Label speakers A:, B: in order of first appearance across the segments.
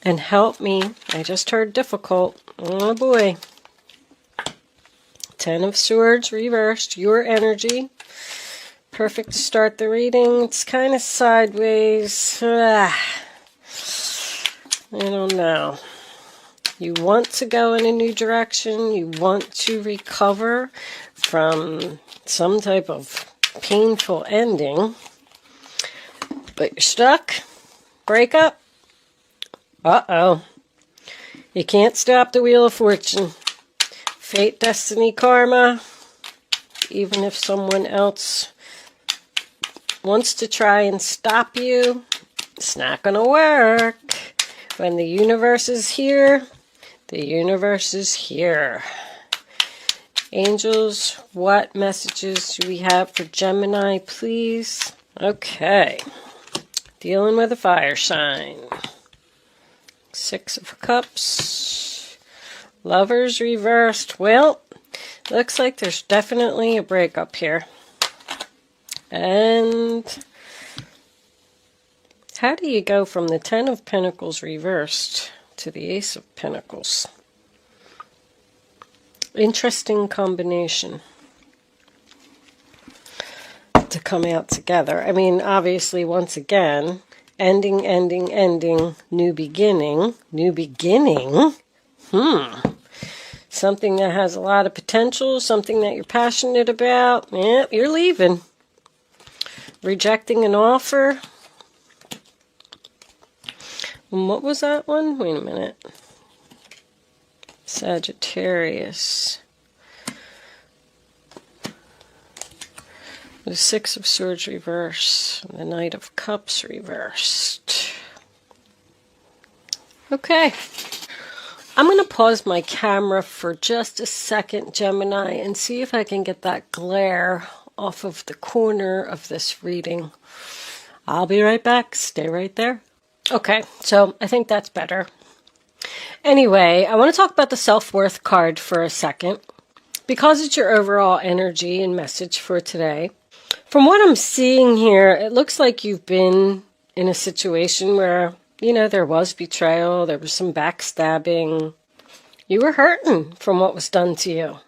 A: and help me. I just heard difficult. Oh boy. 10 of Swords reversed, your energy. Perfect to start the reading. It's kind of sideways. I don't know. You want to go in a new direction. You want to recover from some type of painful ending. But you're stuck. Break up. Uh-oh. You can't stop the Wheel of Fortune. Fate, destiny, karma. Even if someone else wants to try and stop you, it's not going to work. When the universe is here, the universe is here. Angels, what messages do we have for Gemini, please? Okay. Dealing with a fire sign. 6 of Cups. Lovers reversed. Well, looks like there's definitely a breakup here. And how do you go from the 10 of Pentacles reversed to the Ace of Pentacles? Interesting combination to come out together. I mean, obviously, once again, ending, ending, ending, new beginning. New beginning? Something that has a lot of potential, something that you're passionate about. Yeah, you're leaving. Rejecting an offer. And what was that one? Wait a minute. Sagittarius. The 6 of Swords reversed. The Knight of Cups reversed. Okay. I'm going to pause my camera for just a second, Gemini, and see if I can get that glare off of the corner of this reading. I'll be right back. Stay right there. Okay, so I think that's better. Anyway, I want to talk about the self-worth card for a second, because it's your overall energy and message for today. From what I'm seeing here, it looks like you've been in a situation where, you know, there was betrayal, there was some backstabbing. You were hurting from what was done to you.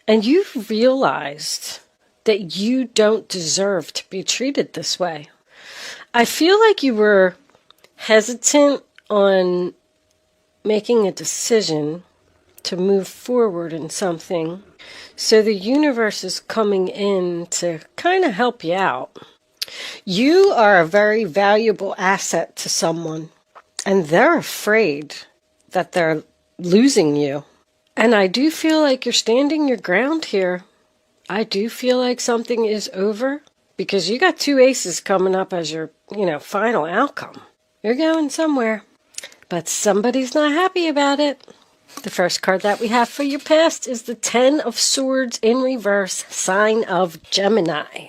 A: And you've realized that you don't deserve to be treated this way. I feel like you were hesitant on making a decision to move forward in something. So the universe is coming in to kind of help you out. You are a very valuable asset to someone, and they're afraid that they're losing you. And I do feel like you're standing your ground here. I do feel like something is over, because you got 2 aces coming up as your, final outcome. You're going somewhere, but somebody's not happy about it. The first card that we have for your past is the 10 of Swords in reverse, sign of Gemini.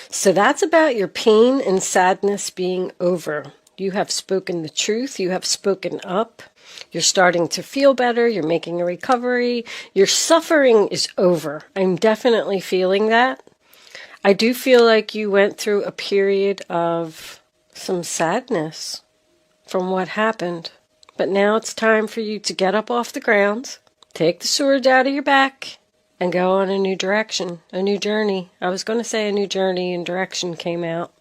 A: So that's about your pain and sadness being over. You have spoken the truth. You have spoken up. You're starting to feel better. You're making a recovery. Your suffering is over. I'm definitely feeling that. I do feel like you went through a period of some sadness from what happened. But now it's time for you to get up off the ground, take the swords out of your back, and go on a new direction, a new journey. I was going to say a new journey, and direction came out.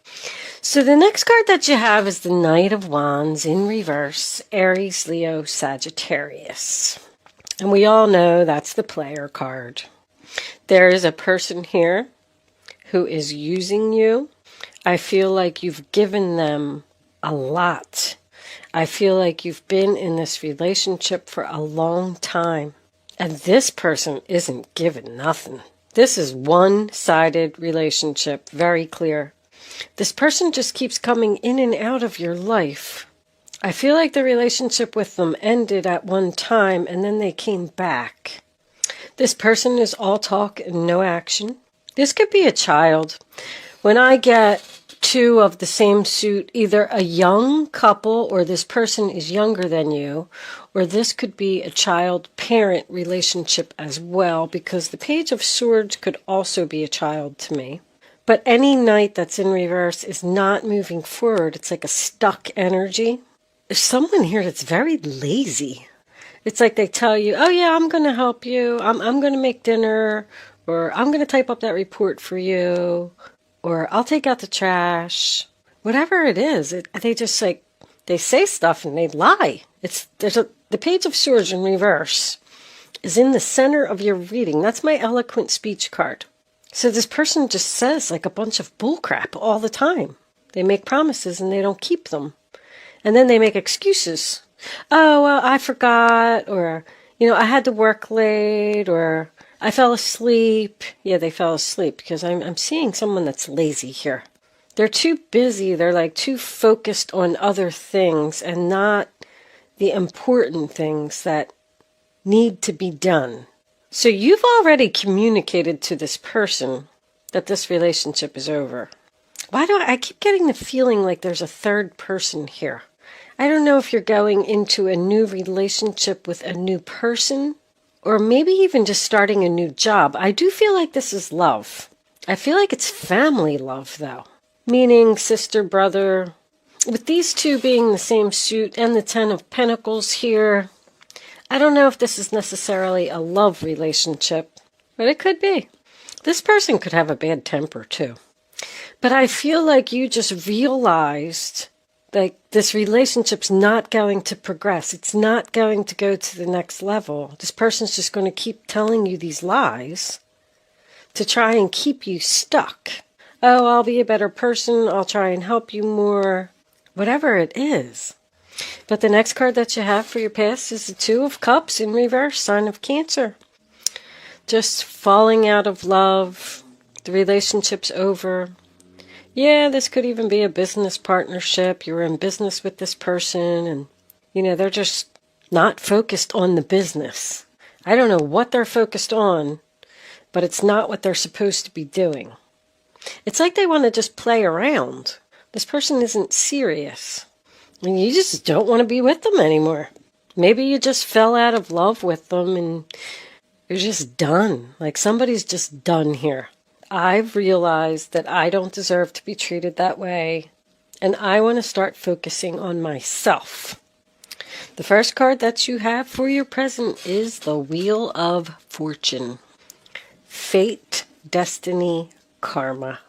A: So the next card that you have is the Knight of Wands in reverse, Aries, Leo, Sagittarius. And we all know that's the player card. There is a person here who is using you. I feel like you've given them a lot. I feel like you've been in this relationship for a long time. And this person isn't giving nothing. This is one-sided relationship, very clear. This person just keeps coming in and out of your life. I feel like the relationship with them ended at one time and then they came back. This person is all talk and no action. This could be a child. When I get 2 of the same suit, either a young couple or this person is younger than you, or this could be a child-parent relationship as well, because the Page of Swords could also be a child to me. But any knight that's in reverse is not moving forward. It's like a stuck energy. there's someone here that's very lazy. It's like they tell you, oh yeah, I'm going to help you. I'm going to make dinner, or I'm going to type up that report for you, or I'll take out the trash. Whatever it is, they just like, they say stuff and they lie. The Page of Swords in reverse is in the center of your reading. That's my eloquent speech card. So this person just says like a bunch of bullcrap all the time. They make promises and they don't keep them. And then they make excuses. Oh, well, I forgot, or, I had to work late, or I fell asleep. Yeah, they fell asleep because I'm seeing someone that's lazy here. They're too busy. They're like too focused on other things and not the important things that need to be done. So you've already communicated to this person that this relationship is over. Why do I keep getting the feeling like there's a third person here? I don't know if you're going into a new relationship with a new person, or maybe even just starting a new job. I do feel like this is love. I feel like it's family love, though. Meaning sister, brother. With these two being the same suit and the Ten of Pentacles here, I don't know if this is necessarily a love relationship, but it could be. This person could have a bad temper, too. But I feel like you just realized like this relationship's not going to progress. It's not going to go to the next level. This person's just going to keep telling you these lies to try and keep you stuck. Oh, I'll be a better person. I'll try and help you more. Whatever it is. But the next card that you have for your past is the Two of Cups in reverse, sign of Cancer. Just falling out of love. The relationship's over. Yeah, this could even be a business partnership. You're in business with this person and, they're just not focused on the business. I don't know what they're focused on, but it's not what they're supposed to be doing. It's like they want to just play around. This person isn't serious. And you just don't want to be with them anymore. Maybe you just fell out of love with them and you're just done. Like somebody's just done here. I've realized that I don't deserve to be treated that way, and I want to start focusing on myself. The first card that you have for your present is the Wheel of Fortune. Fate, destiny, karma.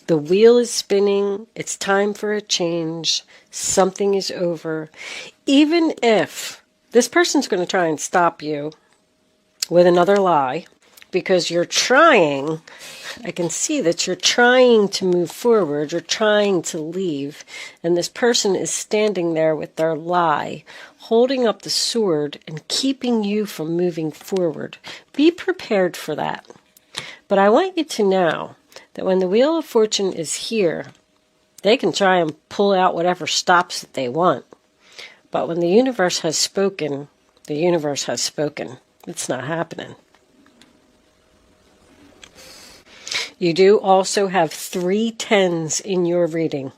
A: The wheel is spinning. It's time for a change. Something is over. Even if this person's going to try and stop you with another lie, because you're trying, I can see that you're trying to move forward, you're trying to leave, and this person is standing there with their lie, holding up the sword and keeping you from moving forward. Be prepared for that. But I want you to know that when the Wheel of Fortune is here, they can try and pull out whatever stops that they want. But when the universe has spoken, the universe has spoken. It's not happening. You do also have 3 tens in your reading.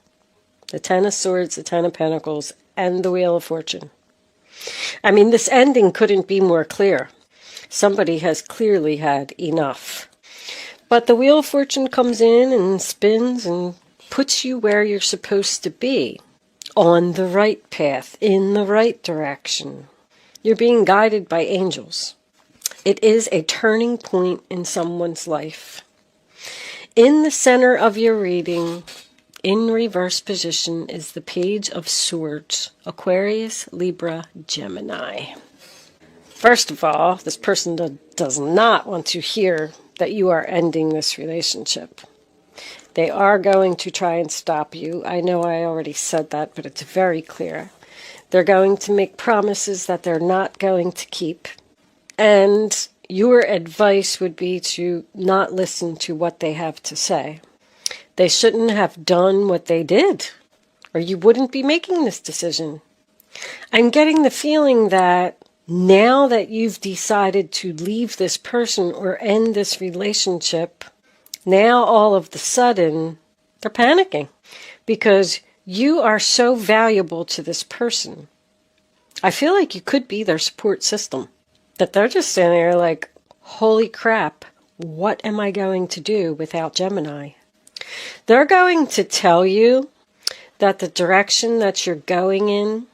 A: The Ten of Swords, the Ten of Pentacles, and the Wheel of Fortune. I mean, this ending couldn't be more clear. Somebody has clearly had enough. But the Wheel of Fortune comes in and spins and puts you where you're supposed to be. On the right path, in the right direction. You're being guided by angels. It is a turning point in someone's life. In the center of your reading, in reverse position, is the Page of Swords, Aquarius, Libra, Gemini. First of all, this person does not want to hear that you are ending this relationship. They are going to try and stop you. I know I already said that, but it's very clear. They're going to make promises that they're not going to keep. And your advice would be to not listen to what they have to say. They shouldn't have done what they did, or you wouldn't be making this decision. I'm getting the feeling that now that you've decided to leave this person or end this relationship, now all of the sudden they're panicking because you are so valuable to this person. I feel like you could be their support system. That they're just standing there like, holy crap, what am I going to do without Gemini? They're going to tell you that the direction that you're going in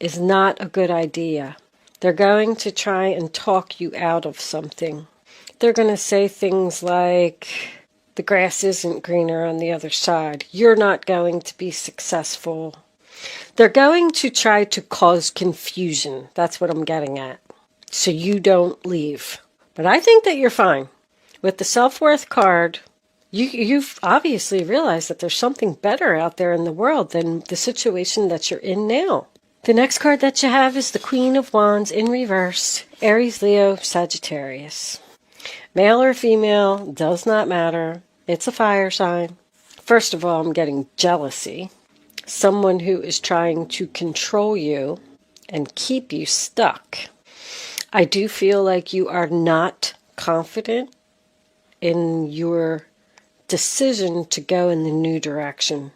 A: is not a good idea. They're going to try and talk you out of something. They're going to say things like, the grass isn't greener on the other side. You're not going to be successful. They're going to try to cause confusion. That's what I'm getting at. So you don't leave. But I think that you're fine. With the self-worth card, you've obviously realized that there's something better out there in the world than the situation that you're in now. The next card that you have is the Queen of Wands in reverse, Aries, Leo, Sagittarius. Male or female, does not matter. It's a fire sign. First of all, I'm getting jealousy. Someone who is trying to control you and keep you stuck. I do feel like you are not confident in your decision to go in the new direction.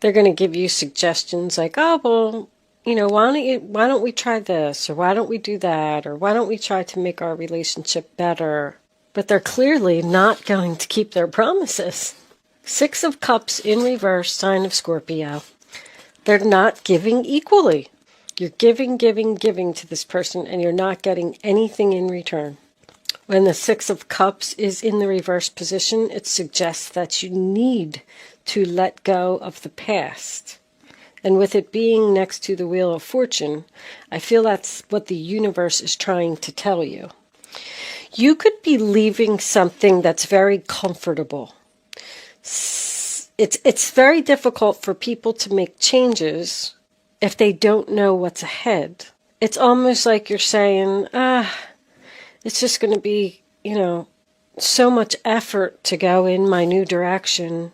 A: They're going to give you suggestions like, oh, well, why don't we try this, or why don't we do that, or why don't we try to make our relationship better? But they're clearly not going to keep their promises. Six of Cups in reverse, sign of Scorpio. They're not giving equally. You're giving to this person, and you're not getting anything in return. When the Six of Cups is in the reverse position, it suggests that you need to let go of the past. And with it being next to the Wheel of Fortune, I feel that's what the universe is trying to tell you. You could be leaving something that's very comfortable. It's very difficult for people to make changes if they don't know what's ahead. It's almost like you're saying, it's just going to be, so much effort to go in my new direction.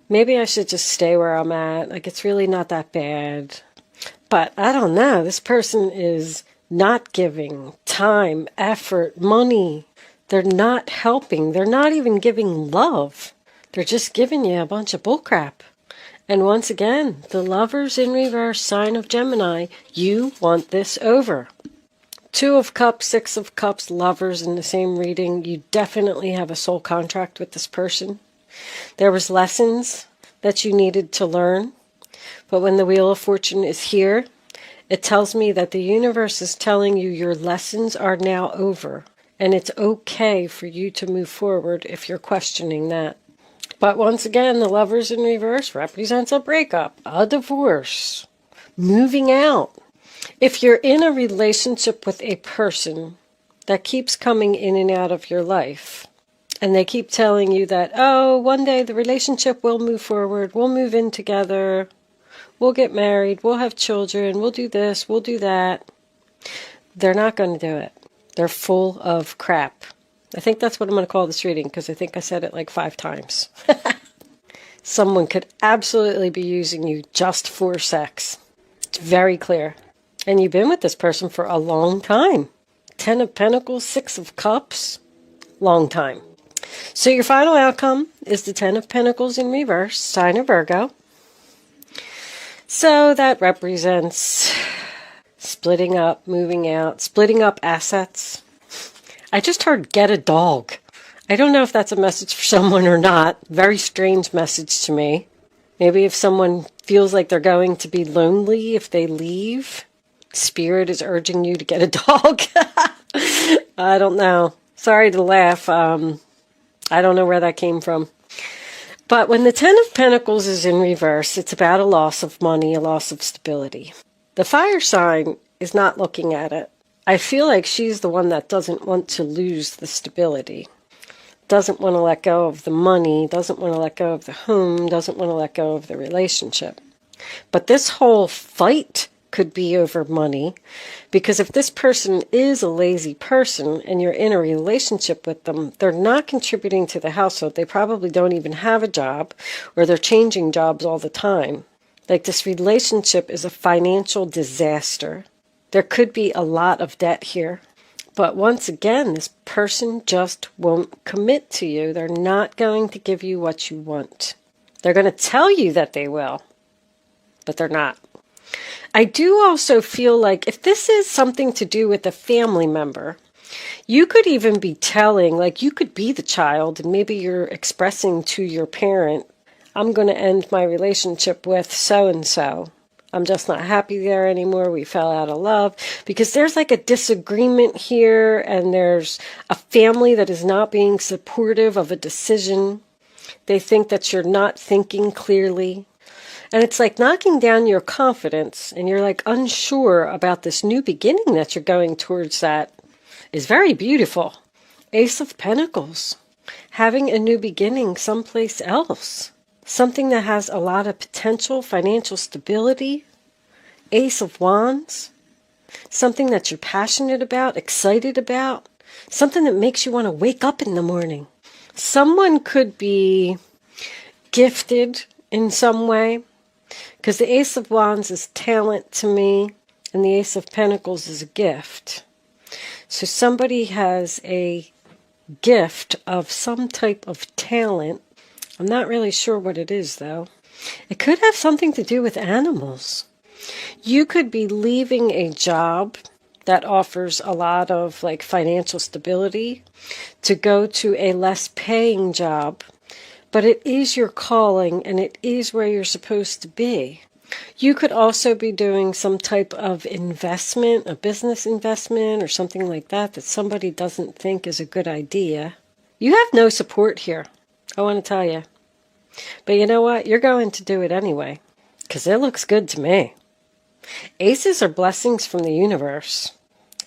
A: Maybe I should just stay where I'm at. Like, it's really not that bad. But I don't know. This person is not giving time, effort, money. They're not helping. They're not even giving love. They're just giving you a bunch of bullcrap. And once again, the Lovers in reverse, sign of Gemini, you want this over. Two of Cups, Six of Cups, Lovers in the same reading. You definitely have a soul contract with this person. There was lessons that you needed to learn. But when the Wheel of Fortune is here, it tells me that the universe is telling you your lessons are now over. And it's okay for you to move forward if you're questioning that. But once again, the Lovers in reverse represents a breakup, a divorce, moving out. If you're in a relationship with a person that keeps coming in and out of your life, and they keep telling you that, oh, one day the relationship will move forward, we'll move in together, we'll get married, we'll have children, we'll do this, we'll do that, they're not going to do it. They're full of crap. I think that's what I'm going to call this reading, because I think I said it like 5 times. Someone could absolutely be using you just for sex. It's very clear. And you've been with this person for a long time. 10 of Pentacles, 6 of Cups, long time. So your final outcome is the 10 of Pentacles in reverse, sign of Virgo. So that represents splitting up, moving out, splitting up assets. I just heard get a dog. I don't know if that's a message for someone or not. Very strange message to me. Maybe if someone feels like they're going to be lonely if they leave, Spirit is urging you to get a dog. I don't know. Sorry to laugh. I don't know where that came from. But when the 10 of Pentacles is in reverse, it's about a loss of money, a loss of stability. The fire sign is not looking at it. I feel like she's the one that doesn't want to lose the stability, doesn't want to let go of the money, doesn't want to let go of the home, doesn't want to let go of the relationship. But this whole fight could be over money, because if this person is a lazy person and you're in a relationship with them, they're not contributing to the household. They probably don't even have a job, or they're changing jobs all the time. Like, this relationship is a financial disaster. There could be a lot of debt here. But once again, this person just won't commit to you. They're not going to give you what you want. They're going to tell you that they will, but they're not. I do also feel like if this is something to do with a family member, you could even be telling, like, you could be the child and maybe you're expressing to your parent, I'm going to end my relationship with so-and-so. I'm just not happy there anymore. We fell out of love. Because there's like a disagreement here, and there's a family that is not being supportive of a decision. They think that you're not thinking clearly. And it's like knocking down your confidence, and you're like unsure about this new beginning that you're going towards that is very beautiful. Ace of Pentacles. Having a new beginning someplace else. Something that has a lot of potential, financial stability. Ace of Wands. Something that you're passionate about, excited about. Something that makes you want to wake up in the morning. Someone could be gifted in some way. Because the Ace of Wands is talent to me. And the Ace of Pentacles is a gift. So somebody has a gift of some type of talent. I'm not really sure what it is, though. It could have something to do with animals. You could be leaving a job that offers a lot of like financial stability to go to a less paying job, but it is your calling and it is where you're supposed to be. You could also be doing some type of investment, a business investment or something like that that somebody doesn't think is a good idea. You have no support here, I want to tell you. But you know what? You're going to do it anyway, because it looks good to me. Aces are blessings from the universe.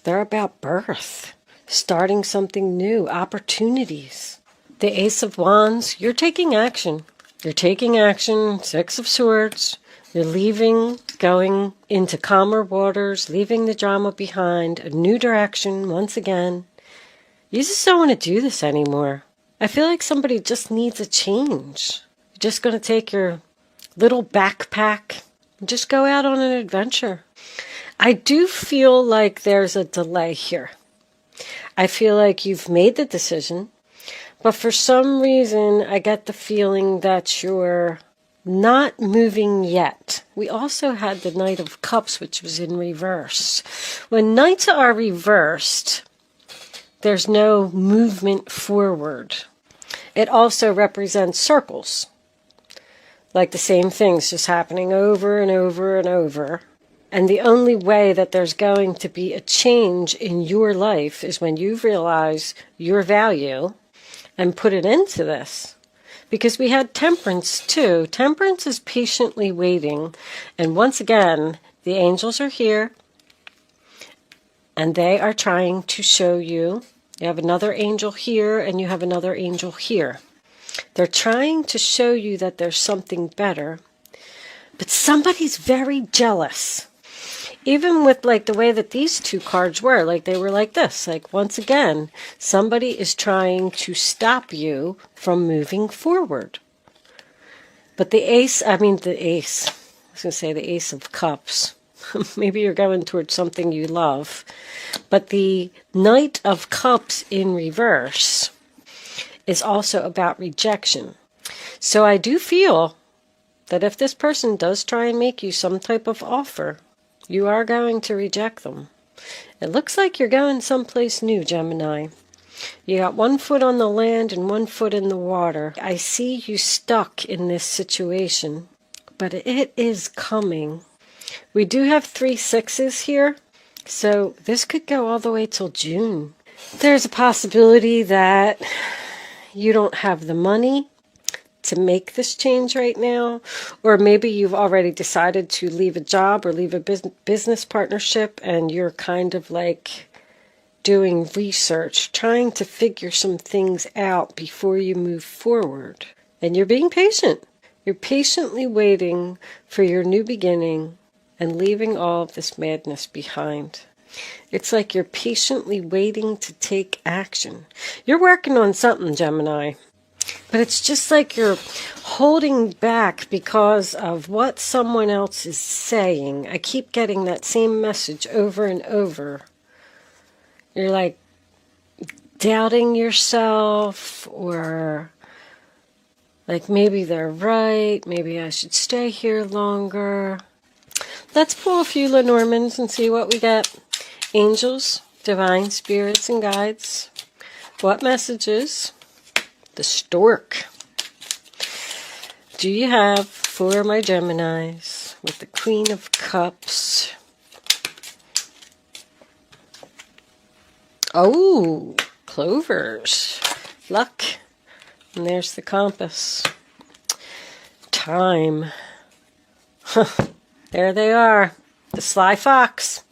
A: They're about birth, starting something new, opportunities. The Ace of Wands, you're taking action. You're taking action, Six of Swords. You're leaving, going into calmer waters, leaving the drama behind, a new direction once again. You just don't want to do this anymore. I feel like somebody just needs a change. You're just going to take your little backpack and just go out on an adventure. I do feel like there's a delay here. I feel like you've made the decision, but for some reason I get the feeling that you're not moving yet. We also had the Knight of Cups, which was in reverse. When Knights are reversed, there's no movement forward. It also represents circles. Like the same things just happening over and over and over. And the only way that there's going to be a change in your life is when you realize your value and put it into this. Because we had Temperance too. Temperance is patiently waiting. And once again, the angels are here. And they are trying to show you. You have another angel here and you have another angel here. They're trying to show you that there's something better. But somebody's very jealous. Even with like the way that these two cards were, like they were like this. Like once again, somebody is trying to stop you from moving forward. But the Ace of Cups. Maybe you're going towards something you love. But the Knight of Cups in reverse is also about rejection. So I do feel that if this person does try and make you some type of offer, you are going to reject them. It looks like you're going someplace new, Gemini. You got one foot on the land and one foot in the water. I see you stuck in this situation, but it is coming. We do have 3 6s here, so this could go all the way till June. There's a possibility that you don't have the money to make this change right now, or maybe you've already decided to leave a job or leave a business partnership and you're kind of like doing research, trying to figure some things out before you move forward. And you're being patient. You're patiently waiting for your new beginning and leaving all of this madness behind. It's like you're patiently waiting to take action. You're working on something, Gemini. But it's just like you're holding back because of what someone else is saying. I keep getting that same message over and over. You're like doubting yourself, or like maybe they're right, maybe I should stay here longer. Let's pull a few Lenormands and see what we get. Angels, divine spirits, and guides. What messages? The stork. Do you have for my Geminis? with the Queen of Cups. Oh, clovers. Luck. And there's the compass. Time. There they are. The sly fox.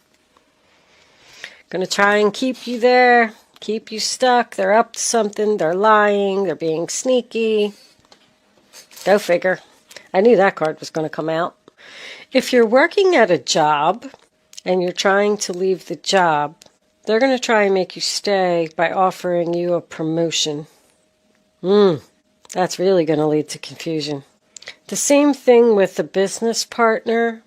A: Gonna try and keep you there. Keep you stuck. They're up to something. They're lying. They're being sneaky. Go figure. I knew that card was going to come out. If you're working at a job and you're trying to leave the job, they're going to try and make you stay by offering you a promotion. That's really going to lead to confusion. The same thing with a business partner.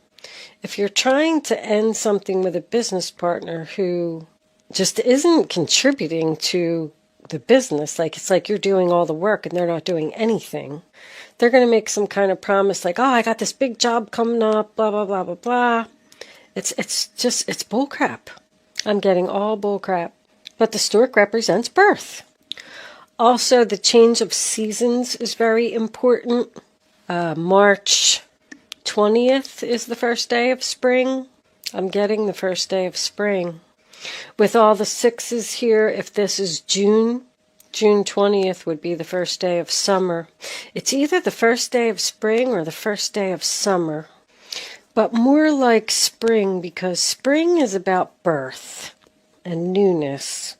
A: If you're trying to end something with a business partner who just isn't contributing to the business, like it's like you're doing all the work and they're not doing anything, they're going to make some kind of promise like, oh, I got this big job coming up, blah, blah, blah, blah, blah. It's bullcrap. I'm getting all bullcrap. But the stork represents birth. Also, the change of seasons is very important. March 20th is the first day of spring. I'm getting the first day of spring. With all the sixes here, if this is June 20th would be the first day of summer. It's either the first day of spring or the first day of summer. But more like spring, because spring is about birth and newness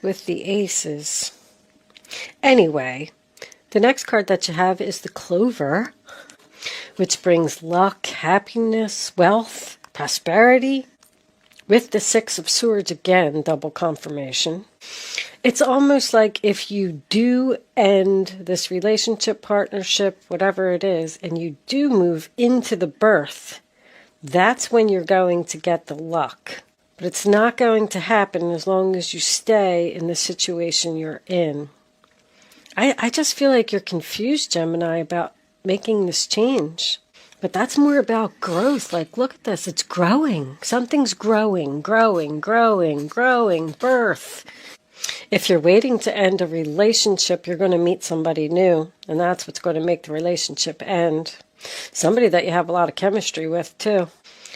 A: with the aces. Anyway, the next card that you have is the clover, which brings luck, happiness, wealth, prosperity. With the Six of Swords, again, double confirmation. It's almost like if you do end this relationship, partnership, whatever it is, and you do move into the birth, that's when you're going to get the luck. But it's not going to happen as long as you stay in the situation you're in. I just feel like you're confused, Gemini, about making this change. But that's more about growth. Like, look at this. It's growing. Something's growing, birth. If you're waiting to end a relationship, you're going to meet somebody new. And that's what's going to make the relationship end. Somebody that you have a lot of chemistry with, too.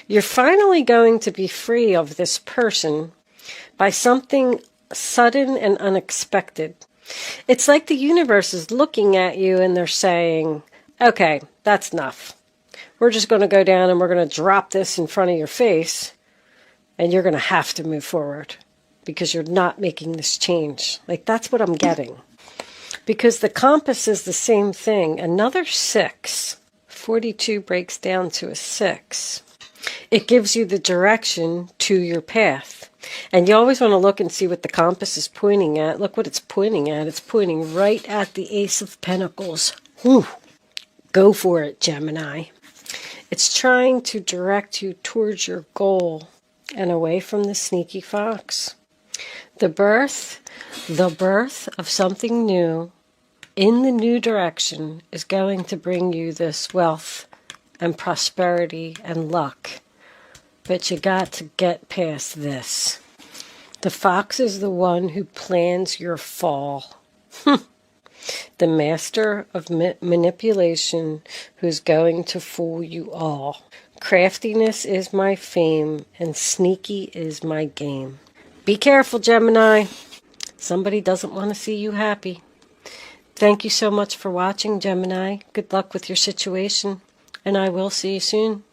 A: You're finally going to be free of this person by something sudden and unexpected. It's like the universe is looking at you and they're saying, okay, that's enough. We're just going to go down and we're going to drop this in front of your face, and you're going to have to move forward because you're not making this change. Like, that's what I'm getting. Because the compass is the same thing. Another 6. 42 breaks down to a 6. It gives you the direction to your path. And you always want to look and see what the compass is pointing at. Look what it's pointing at. It's pointing right at the Ace of Pentacles. Whew. Go for it, Gemini. It's trying to direct you towards your goal and away from the sneaky fox. The birth of something new in the new direction is going to bring you this wealth and prosperity and luck. But you got to get past this. The fox is the one who plans your fall. The master of manipulation who's going to fool you all. Craftiness is my fame and sneaky is my game. Be careful, Gemini. Somebody doesn't want to see you happy. Thank you so much for watching, Gemini. Good luck with your situation, and I will see you soon.